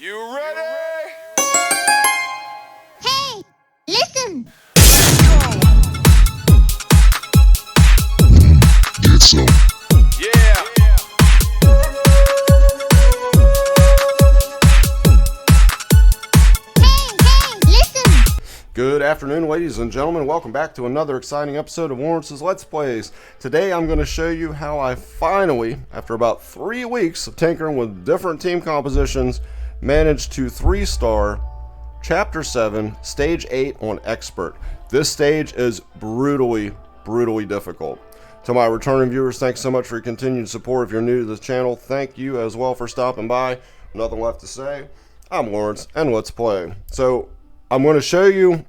You ready? Hey, listen! Get some. Yeah. Hey, listen! Good afternoon, ladies and gentlemen. Welcome back to another exciting episode of Lawrence's Let's Plays. Today I'm going to show you how I finally, after about 3 weeks of tinkering with different team compositions, managed to 3-star Chapter 7, Stage 8 on Expert. This stage is brutally difficult. To my returning viewers, thanks so much for your continued support. If you're new to this channel, thank you as well for stopping by. Nothing left to say. I'm Lawrence, and let's play. So, I'm going to show you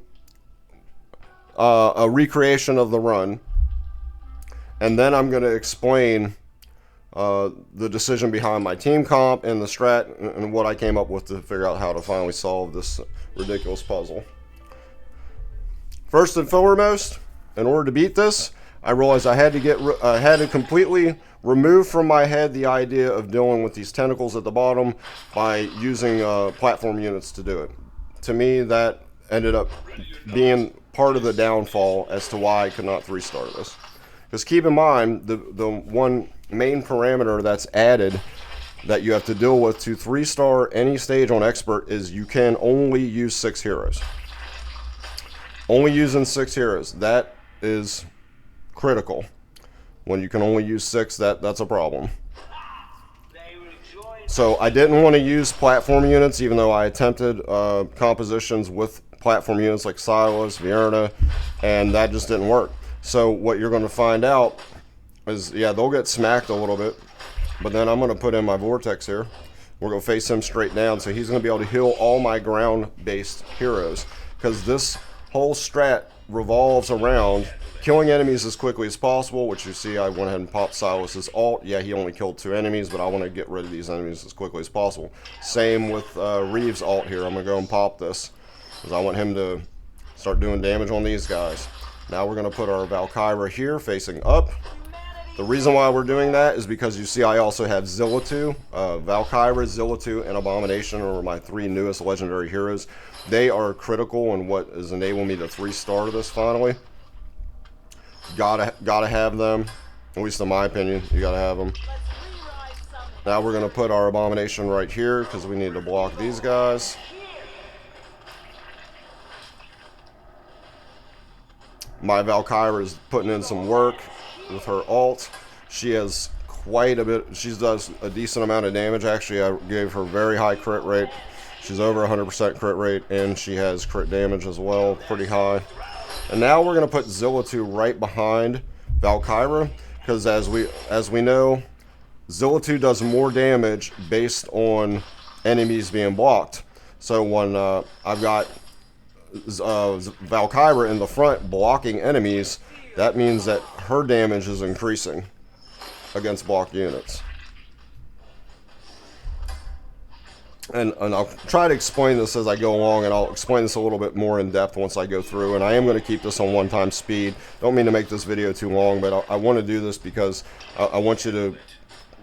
a recreation of the run, and then I'm going to explain the decision behind my team comp and the strat and what I came up with to figure out how to finally solve this ridiculous puzzle. First and foremost, in order to beat this, I realized I had to completely remove from my head the idea of dealing with these tentacles at the bottom by using platform units to do it. To me, that ended up being part of the downfall as to why I could not 3-star this. Because keep in mind, the one main parameter that's added that you have to deal with to 3-star any stage on Expert is you can only use 6 heroes. Only using 6 heroes. That is critical. When you can only use 6, that's a problem. So I didn't want to use platform units, even though I attempted compositions with platform units like Silas, Vierna, and that just didn't work. So what you're going to find out is, yeah, they'll get smacked a little bit, but then I'm going to put in my Vortex here. We're going to face him straight down, so he's going to be able to heal all my ground-based heroes, because this whole strat revolves around killing enemies as quickly as possible, which you see I went ahead and popped Silas's ult. Yeah, he only killed 2 enemies, but I want to get rid of these enemies as quickly as possible. Same with Reeves' ult here. I'm going to go and pop this, because I want him to start doing damage on these guys. Now we're going to put our Valkyra here facing up. The reason why we're doing that is because you see I also have Zillatu. Valkyra, Zillatu, and Abomination are my 3 newest legendary heroes. They are critical in what is enabling me to 3-star this finally. Gotta have them, at least in my opinion. You gotta have them. Now we're going to put our Abomination right here because we need to block these guys. My Valkyra is putting in some work with her ult. She has quite a bit, she does a decent amount of damage. Actually, I gave her very high crit rate. She's over 100% crit rate, and she has crit damage as well, pretty high. And now we're going to put Zillatu right behind Valkyra, because as we know, Zillatu does more damage based on enemies being blocked. So when I've got Valkyra in the front blocking enemies, that means that her damage is increasing against blocked units. And I'll try to explain this as I go along, and I'll explain this a little bit more in depth once I go through. And I am going to keep this on 1-time speed. Don't mean to make this video too long, but I want to do this because I want you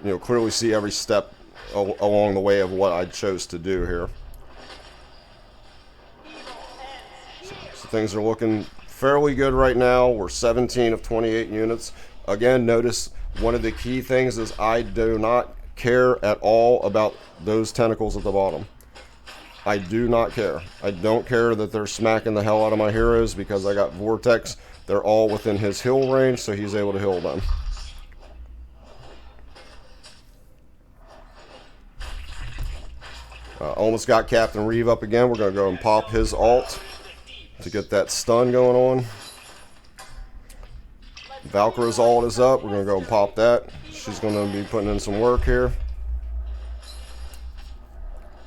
to, clearly see every step along the way of what I chose to do here. So things are looking fairly good right now. We're 17 of 28 units. Again, notice one of the key things is I do not care at all about those tentacles at the bottom. I do not care. I don't care that they're smacking the hell out of my heroes because I got Vortex. They're all within his heal range, so he's able to heal them. Almost got Captain Reeve up again. We're going to go and pop his ult to get that stun going on. Valkyra's ult is up. We're going to go and pop that. She's going to be putting in some work here.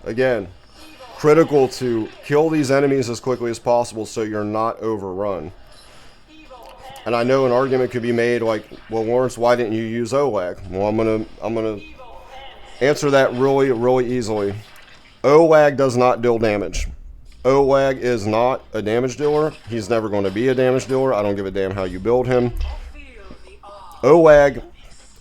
Again, critical to kill these enemies as quickly as possible so you're not overrun. And I know an argument could be made like, well, Lawrence, why didn't you use OLAG? Well, I'm gonna answer that really easily. OLAG does not deal damage. OLAG is not a damage dealer. He's never going to be a damage dealer. I don't give a damn how you build him. OLAG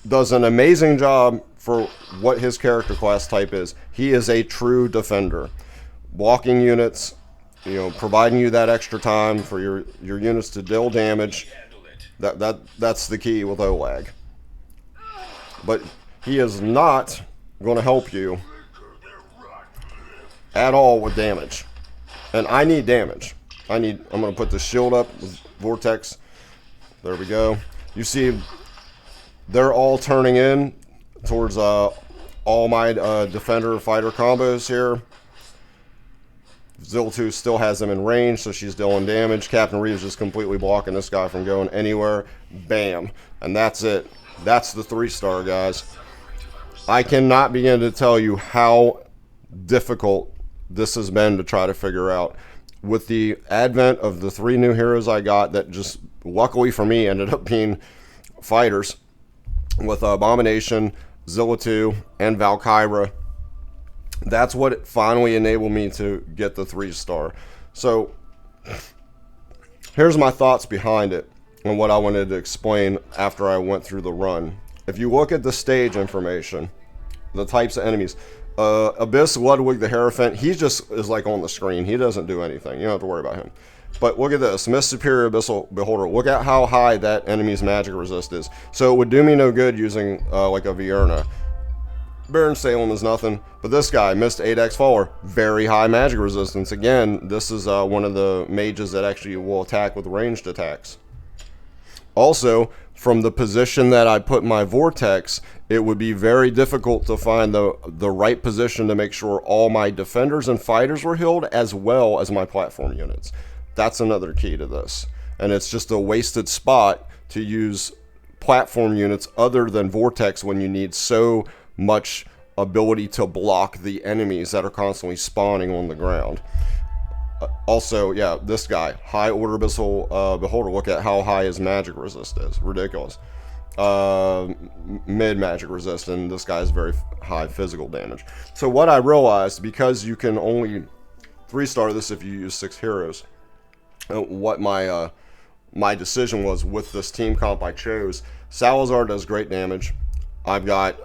does an amazing job for what his character class type is. He is a true defender. Blocking units, providing you that extra time for your units to deal damage. That's the key with OLAG. But he is not going to help you at all with damage. And I need damage. I'm going to put the shield up with Vortex. There we go. You see, they're all turning in towards all my defender fighter combos here. Zil2 still has them in range, so she's dealing damage. Captain Reeves just completely blocking this guy from going anywhere. Bam. And that's it. That's the 3-star, guys. I cannot begin to tell you how difficult this has been to try to figure out. With the advent of the 3 new heroes I got that just, luckily for me, ended up being fighters, with Abomination, Zilla2, and Valkyra. That's what finally enabled me to get the 3-star. So, here's my thoughts behind it and what I wanted to explain after I went through the run. If you look at the stage information, the types of enemies, Abyss Ludwig the Hierophant, he just is like on the screen. He doesn't do anything. You don't have to worry about him. But look at this. Myth Superior Abyssal Beholder. Look at how high that enemy's magic resist is. So it would do me no good using like a Vierna. Baron Salem is nothing. But this guy, Myth 8X Faller, very high magic resistance. Again, this is one of the mages that actually will attack with ranged attacks. Also, from the position that I put my Vortex, it would be very difficult to find the right position to make sure all my defenders and fighters were healed, as well as my platform units. That's another key to this. And it's just a wasted spot to use platform units other than Vortex when you need so much ability to block the enemies that are constantly spawning on the ground. Also, yeah, this guy, High Order Abyssal Beholder, look at how high his magic resist is. Ridiculous. Mid magic resist, and this guy has very high physical damage. So what I realized, because you can only 3-star this if you use 6 heroes, what my decision was with this team comp I chose. Salazar does great damage. I've got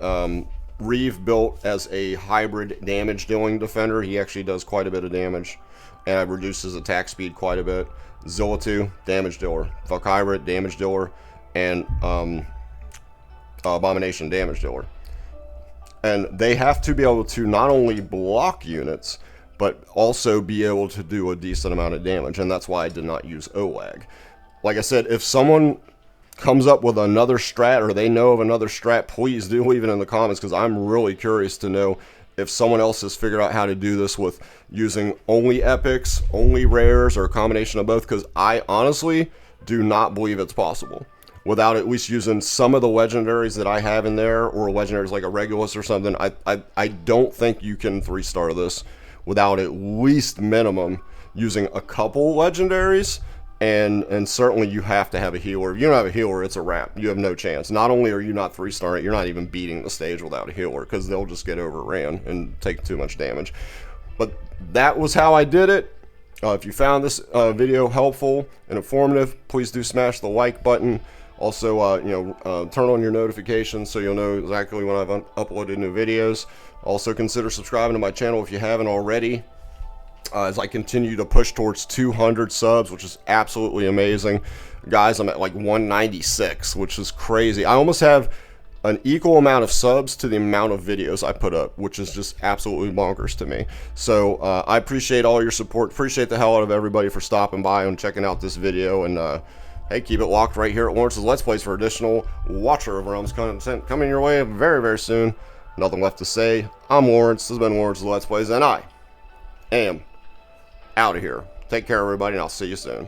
Reeve built as a hybrid damage dealing defender. He actually does quite a bit of damage, and I reduced his attack speed quite a bit. Zilla2, damage dealer. Valkyra, damage dealer. And Abomination, damage dealer. And they have to be able to not only block units, but also be able to do a decent amount of damage. And that's why I did not use OLAG. Like I said, if someone comes up with another strat, or they know of another strat, please do leave it in the comments, because I'm really curious to know if someone else has figured out how to do this with using only epics, only rares, or a combination of both, because I honestly do not believe it's possible without at least using some of the legendaries that I have in there, or legendaries like a Regulus or something. I don't think you can 3-star this without at least minimum using a couple legendaries, and certainly you have to have a healer. If you don't have a healer, it's a wrap. You have no chance. Not only are you not 3-starring it, you're not even beating the stage without a healer, because they'll just get overran and take too much damage. But that was how I did it. If you found this video helpful and informative, please do smash the like button. Also, turn on your notifications so you'll know exactly when I've uploaded new videos. Also, consider subscribing to my channel if you haven't already, as I continue to push towards 200 subs, which is absolutely amazing. Guys, I'm at like 196, which is crazy. I almost have an equal amount of subs to the amount of videos I put up, which is just absolutely bonkers to me. So I appreciate all your support. Appreciate the hell out of everybody for stopping by and checking out this video. And hey, keep it locked right here at Lawrence's Let's Plays for additional Watcher of Realms content coming your way very, very soon. Nothing left to say. I'm Lawrence. This has been Lawrence's Let's Plays, and I am out of here. Take care, everybody, and I'll see you soon.